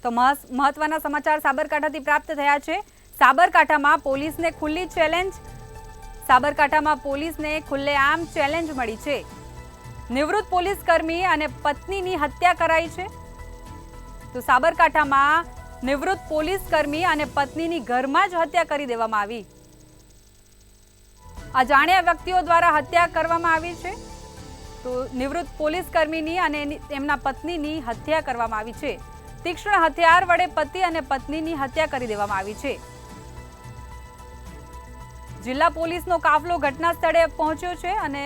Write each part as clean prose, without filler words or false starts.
તો મહત્વના સમાચાર સાબરકાંઠાથી પ્રાપ્ત થયા છે। સાબરકાંઠામાં પોલીસને ખુલ્લી ચેલેન્જ સાબરકાંઠામાં પોલીસને ખુલ્લેઆમ ચેલેન્જ મળી છે। નિવૃત્ત પોલીસ કર્મી અને પત્નીની હત્યા કરાઈ છે। તો સાબરકાંઠામાં નિવૃત્ત પોલીસ કર્મી અને પત્નીની ઘરમાં જ હત્યા કરી દેવામાં આવી। અજાણ્યા વ્યક્તિઓ દ્વારા હત્યા કરવામાં આવી છે। તો નિવૃત્ત પોલીસ કર્મીની અને તેમના પત્નીની હત્યા કરવામાં આવી છે। તીક્ષ્ણ હથિયાર વડે પતિ અને પત્નીની હત્યા કરી દેવામાં આવી છે। જિલ્લા પોલીસનો કાફલો ઘટના સ્થળે પહોંચ્યો છે અને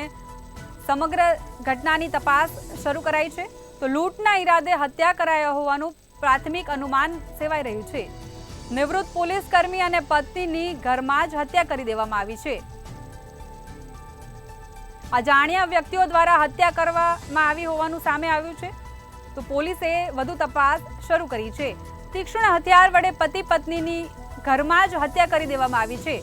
સમગ્ર ઘટનાની તપાસ શરૂ કરાઈ છે। તો લૂંટના ઈરાદે હત્યા કરાયા હોવાનું પ્રાથમિક અનુમાન સેવાઈ રહ્યું છે। નિવૃત્ત પોલીસ કર્મી અને પત્નીની ઘરમાં જ હત્યા કરી દેવામાં આવી છે। અજાણ્યા વ્યક્તિઓ દ્વારા હત્યા કરવામાં આવી હોવાનું સામે આવ્યું છે। તો પોલીસે વધુ તપાસ શરૂ કરી છે। તીક્ષ્ણ હથિયાર વડે પતિ પત્નીની ઘરમાં જ હત્યા કરી દેવામાં આવી છે।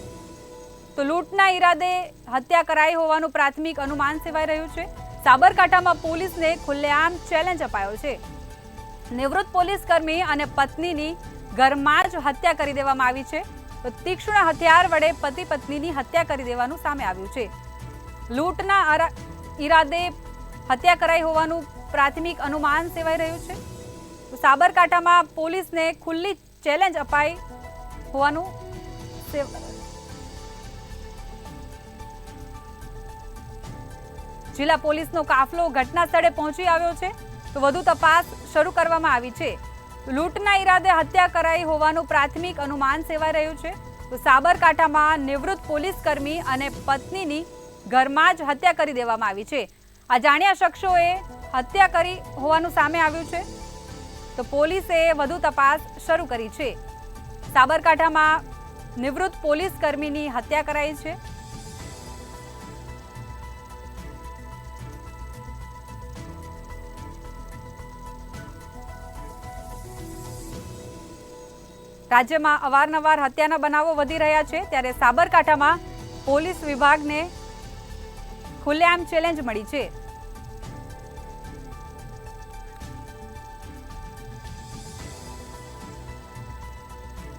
તો લૂંટના ઈરાદે હત્યા કરાઈ હોવાનું પ્રાથમિક અનુમાન સેવાઈ રહ્યું છે। સાબરકાંઠામાં પોલીસને ખુલ્લેઆમ ચેલેન્જ અપાયો છે। નિવૃત્ત પોલીસ કર્મી અને પત્નીની ઘરમાં જ હત્યા કરી દેવામાં આવી છે। તો તીક્ષ્ણ હથિયાર વડે પતિ પત્નીની હત્યા કરી દેવાનું સામે આવ્યું છે। લૂંટના ઈરાદે હત્યા કરાઈ હોવાનું પ્રાથમિક અનુમાન સેવાઈ રહ્યું છે। તો સાબરકાંઠામાં પોલીસને ખુલ્લી ચેલેન્જ અપાઈ હોવાનું જિલ્લા પોલીસનો કાફલો ઘટના સ્થળે પહોંચી આવ્યો છે। તો વધુ તપાસ શરૂ કરવામાં આવી છે। લૂંટના ઈરાદે હત્યા કરાઈ હોવાનું પ્રાથમિક અનુમાન સેવાઈ રહ્યું છે। તો સાબરકાંઠામાં નિવૃત્ત પોલીસ કર્મી અને પત્નીની ઘરમાં જ હત્યા કરી દેવામાં આવી છે। અજાણ્યા શખ્સોએ હત્યા કરી હોવાનું સામે આવ્યું છે। તો પોલીસે વધુ તપાસ શરૂ કરી છે। સાબરકાંઠામાં નિવૃત્ત પોલીસ કર્મીની હત્યા કરાઈ છે। રાજ્યમાં અવારનવાર હત્યાના બનાવો વધી રહ્યા છે, ત્યારે સાબરકાંઠામાં પોલીસ વિભાગને ખુલ્લેઆમ ચેલેન્જ મળી છે।